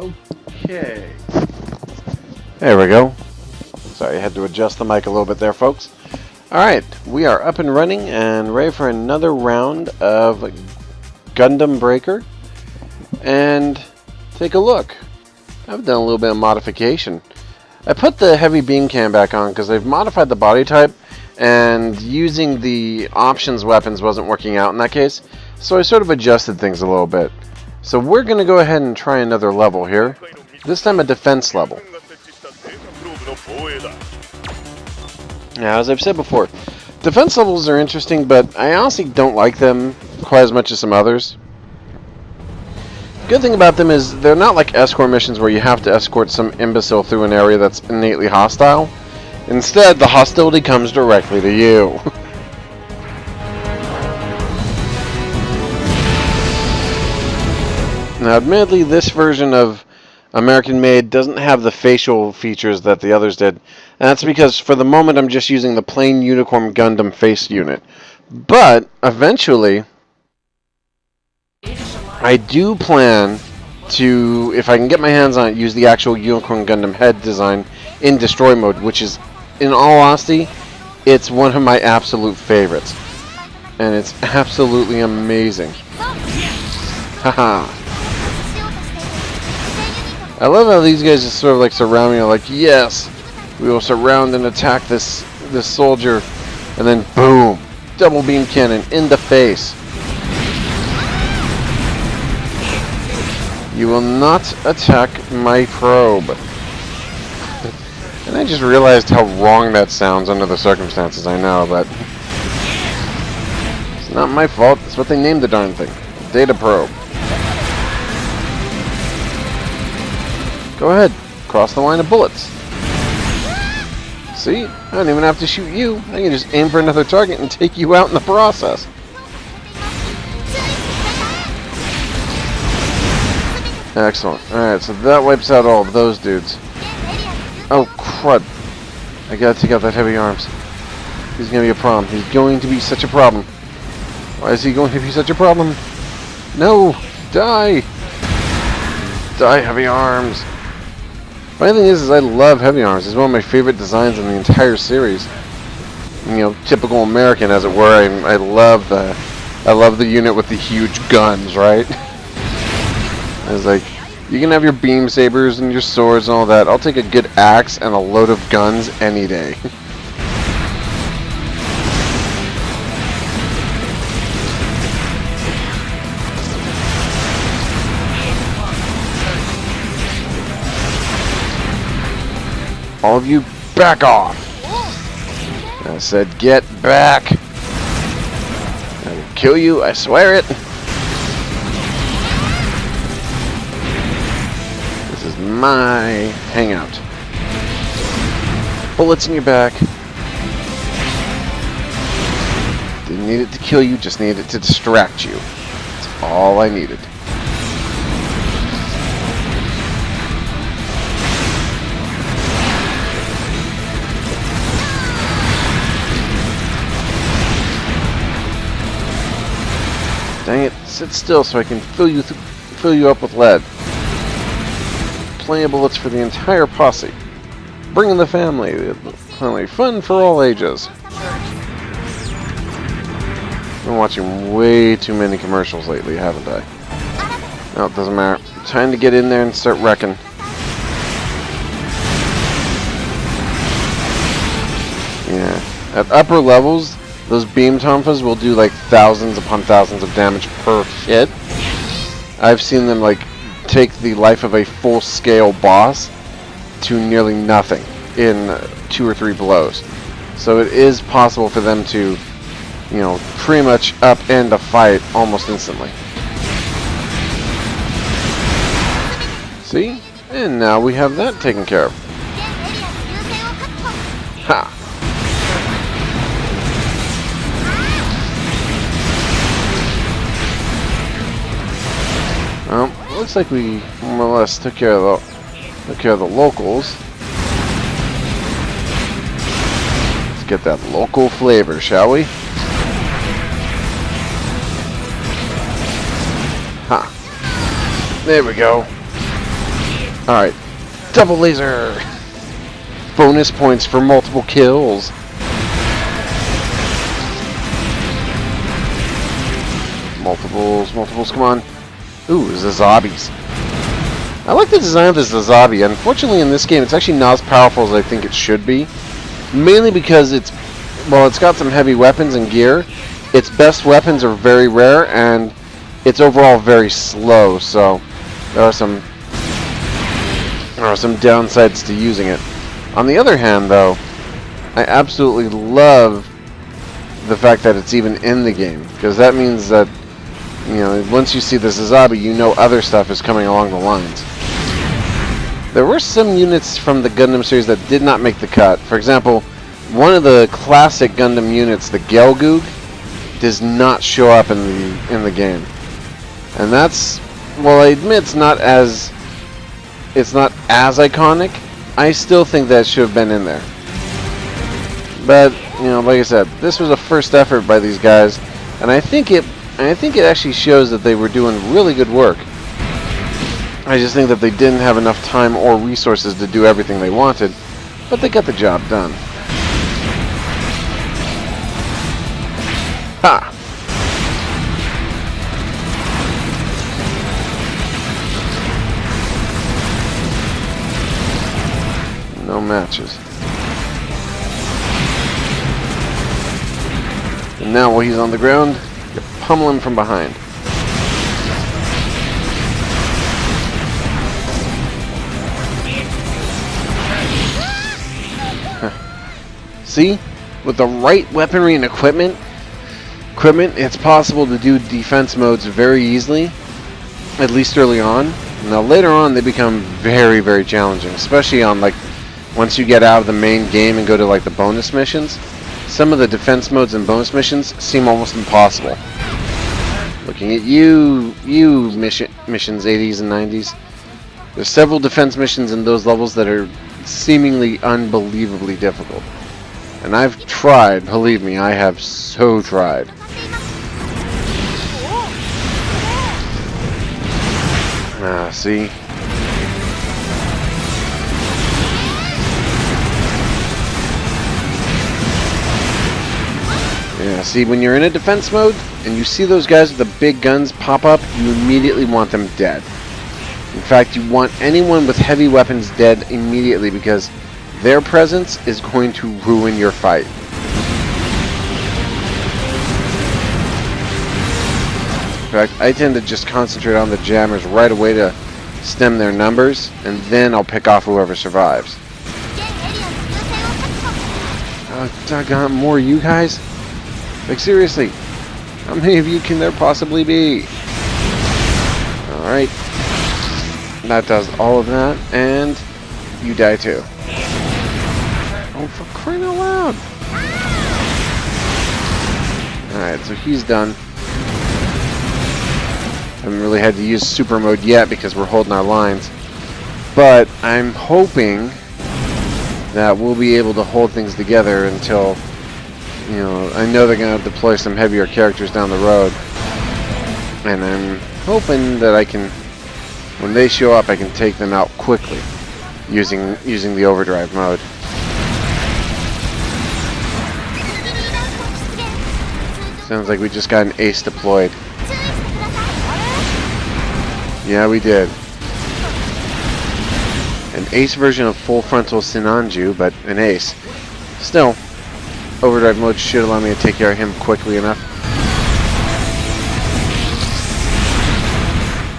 Okay. There we go. Sorry, I had to adjust the mic a little bit there, folks. Alright, we are up and running and ready for another round of Gundam Breaker. And take a look. I've done a little bit of modification. I put the heavy beam cam back on because they've modified the body type, and using the options weapons wasn't working out in that case, so I sort of adjusted things a little bit. So we're going to go ahead and try another level here, this time a defense level. Now, as I've said before, defense levels are interesting, but I honestly don't like them quite as much as some others. Good thing about them is they're not like escort missions where you have to escort some imbecile through an area that's innately hostile. Instead, the hostility comes directly to you. Now, admittedly, this version of American Made doesn't have the facial features that the others did. And that's because, for the moment, I'm just using the plain Unicorn Gundam face unit. But, eventually, I do plan to, if I can get my hands on it, use the actual Unicorn Gundam head design in Destroy mode, which is, in all honesty, it's one of my absolute favorites. And it's absolutely amazing. Haha. I love how these guys just sort of like surround me, like, yes, we will surround and attack this soldier, and then boom, double beam cannon in the face. You will not attack my probe. And I just realized how wrong that sounds under the circumstances, I know, but it's not my fault. It's what they named the darn thing. Data probe. Go ahead, cross the line of bullets. See? I don't even have to shoot you. I can just aim for another target and take you out in the process. Excellent. Alright, so that wipes out all of those dudes. Oh, crud. I gotta take out that heavy arms. He's gonna be a problem. He's going to be such a problem. Why is he going to be such a problem? No! Die! Die, heavy arms! Funny thing is I love heavy arms. It's one of my favorite designs in the entire series. You know, typical American, as it were. I love the unit with the huge guns, right? It's like, you can have your beam sabers and your swords and all that. I'll take a good axe and a load of guns any day. All of you, back off! I said, get back! I will kill you, I swear it! This is my hangout. Bullets in your back. Didn't need it to kill you, just needed it to distract you. That's all I needed. Dang it, sit still so I can fill you up with lead. Plenty of bullets for the entire posse. Bring in the family. Plenty fun for all ages. I've been watching way too many commercials lately, haven't I? No, it doesn't matter. Time to get in there and start wrecking. Yeah. At upper levels, those beam tonfas will do like thousands upon thousands of damage per hit. I've seen them like take the life of a full-scale boss to nearly nothing in 2 or 3 blows. So it is possible for them to, you know, pretty much upend a fight almost instantly. See? And now we have that taken care of. Ha! Well, looks like we more or less took care of the locals. Let's get that local flavor, shall we? Ha! There we go. Alright. Double laser! Bonus points for multiple kills. Multiples, come on. Ooh, Zazabis. I like the design of this Zazabi. Unfortunately, in this game, it's actually not as powerful as I think it should be. Mainly because it's got some heavy weapons and gear. Its best weapons are very rare, and it's overall very slow, so there are some downsides to using it. On the other hand, though, I absolutely love the fact that it's even in the game, because that means that, you know, once you see the Zazabi, you know other stuff is coming along the lines. There were some units from the Gundam series that did not make the cut. For example, one of the classic Gundam units, the Gelgoog, does not show up in the game, and that's, well, I admit it's not as iconic. I still think that should have been in there. But, you know, like I said, this was a first effort by these guys, and I think it actually shows that they were doing really good work. I just think that they didn't have enough time or resources to do everything they wanted, but they got the job done. Ha! No matches. And now while he's on the ground, you pummel him from behind. See? With the right weaponry and equipment, it's possible to do defense modes very easily, at least early on. Now later on they become very, very challenging, especially on, like, once you get out of the main game and go to, like, the bonus missions. Some of the defense modes and bonus missions seem almost impossible. Looking at you missions 80s and 90s. There's several defense missions in those levels that are seemingly unbelievably difficult. And I've tried, believe me, I have so tried. See? Yeah, see, when you're in a defense mode and you see those guys with the big guns pop up, you immediately want them dead. In fact, you want anyone with heavy weapons dead immediately, because their presence is going to ruin your fight. In fact, I tend to just concentrate on the jammers right away to stem their numbers, and then I'll pick off whoever survives. Oh, doggone, more you guys? Like, seriously, how many of you can there possibly be? Alright. That does all of that, and you die too. Oh, for crying out loud! Alright, so he's done. Haven't really had to use super mode yet because we're holding our lines. But I'm hoping that we'll be able to hold things together until, you know, I know they're going to deploy some heavier characters down the road. And I'm hoping that I can, when they show up, I can take them out quickly using the overdrive mode. Sounds like we just got an ace deployed. Yeah, we did. An ace version of full frontal Sinanju, but an ace. Still, overdrive mode should allow me to take care of him quickly enough.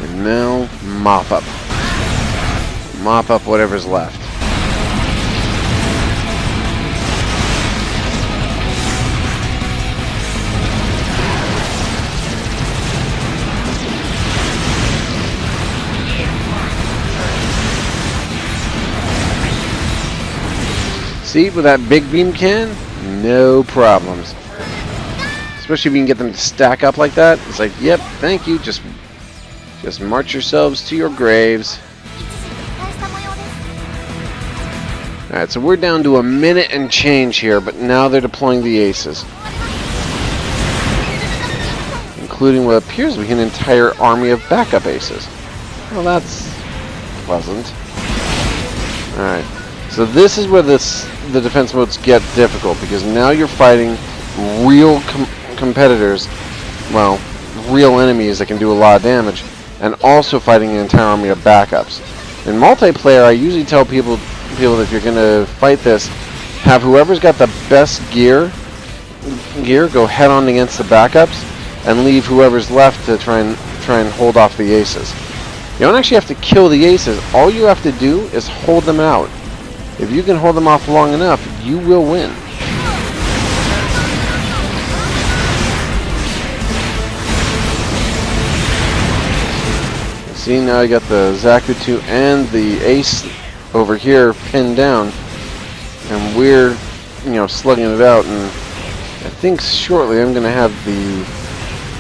And now, mop up. Mop up whatever's left. See, with that big beam can, no problems. Especially if you can get them to stack up like that. It's like, yep, thank you. Just march yourselves to your graves. Alright, so we're down to a minute and change here, but now they're deploying the aces. Including what appears to be an entire army of backup aces. Well, that's pleasant. Alright, so this is where the defense modes get difficult, because now you're fighting real competitors, well, real enemies that can do a lot of damage, and also fighting an entire army of backups. In multiplayer, I usually tell people that if you're going to fight this, have whoever's got the best gear go head on against the backups, and leave whoever's left to try and hold off the aces. You don't actually have to kill the aces. All you have to do is hold them out. If you can hold them off long enough, you will win. See, now I got the Zakutu and the ace over here pinned down, and we're, slugging it out, and I think shortly I'm going to have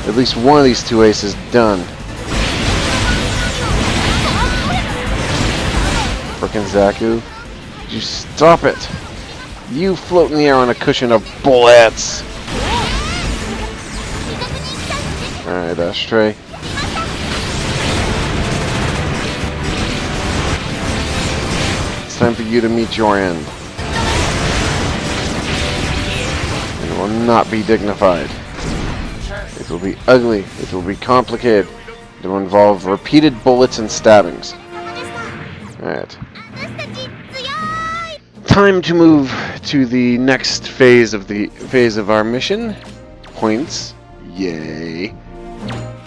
at least one of these two aces done. Frickin' Zaku. You stop it! You float in the air on a cushion of bullets! Alright, Ashtray. It's time for you to meet your end. It will not be dignified. It will be ugly. It will be complicated. It will involve repeated bullets and stabbings. Alright. Time to move to the next phase of our mission. Points. Yay.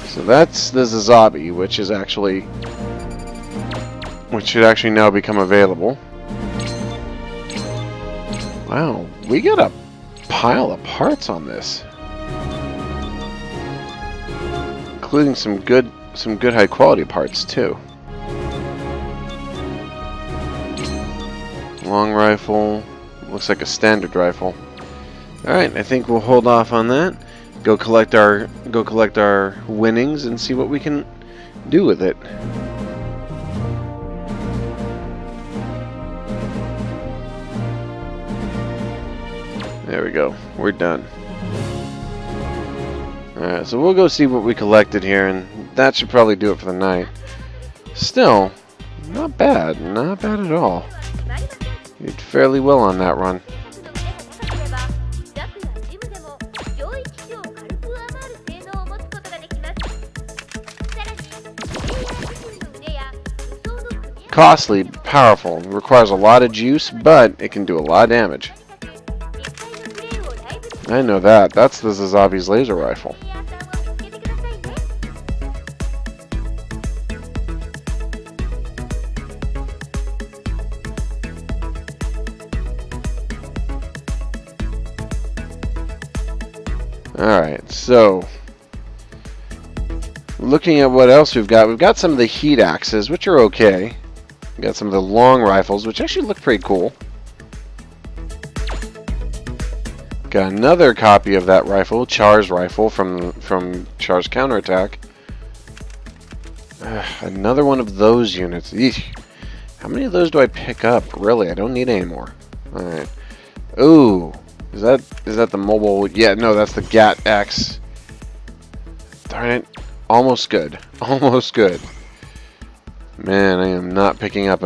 So that's the Zazabi, which should actually now become available. Wow, we got a pile of parts on this. Including some good high quality parts too. Long rifle, looks like a standard rifle. Alright, I think we'll hold off on that. Go collect our winnings and see what we can do with it. There we go. We're done. Alright, so we'll go see what we collected here, and that should probably do it for the night. Still, not bad. Not bad at all. You did fairly well on that run. Costly, powerful, requires a lot of juice, but it can do a lot of damage. I know that. That's the Zazabi's laser rifle. Alright, so looking at what else we've got some of the heat axes, which are okay. We've got some of the long rifles, which actually look pretty cool. Got another copy of that rifle, Char's rifle from Char's counterattack. Another one of those units. Eesh. How many of those do I pick up? Really, I don't need any more. Alright. Ooh. Is that the mobile? Yeah, no, that's the GAT X. Darn it. Almost good. Almost good. Man, I am not picking up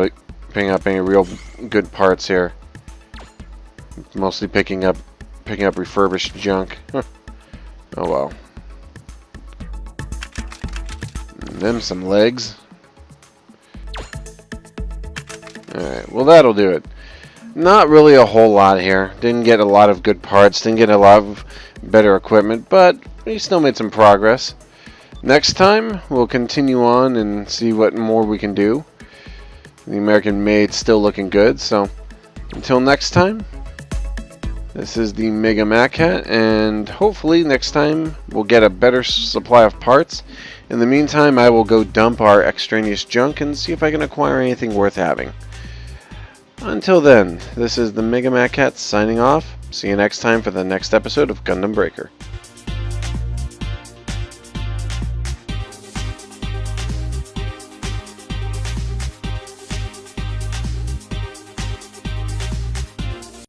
any real good parts here. Mostly picking up refurbished junk. Huh. Oh well. And then some legs. Alright, well that'll do it. Not really a whole lot here. Didn't get a lot of good parts, didn't get a lot of better equipment, but we still made some progress. Next time, we'll continue on and see what more we can do. The American Maid's still looking good, so until next time, this is the Mega Mac Cat, and hopefully next time we'll get a better supply of parts. In the meantime, I will go dump our extraneous junk and see if I can acquire anything worth having. Until then, this is the Mega Mac Cat signing off. See you next time for the next episode of Gundam Breaker.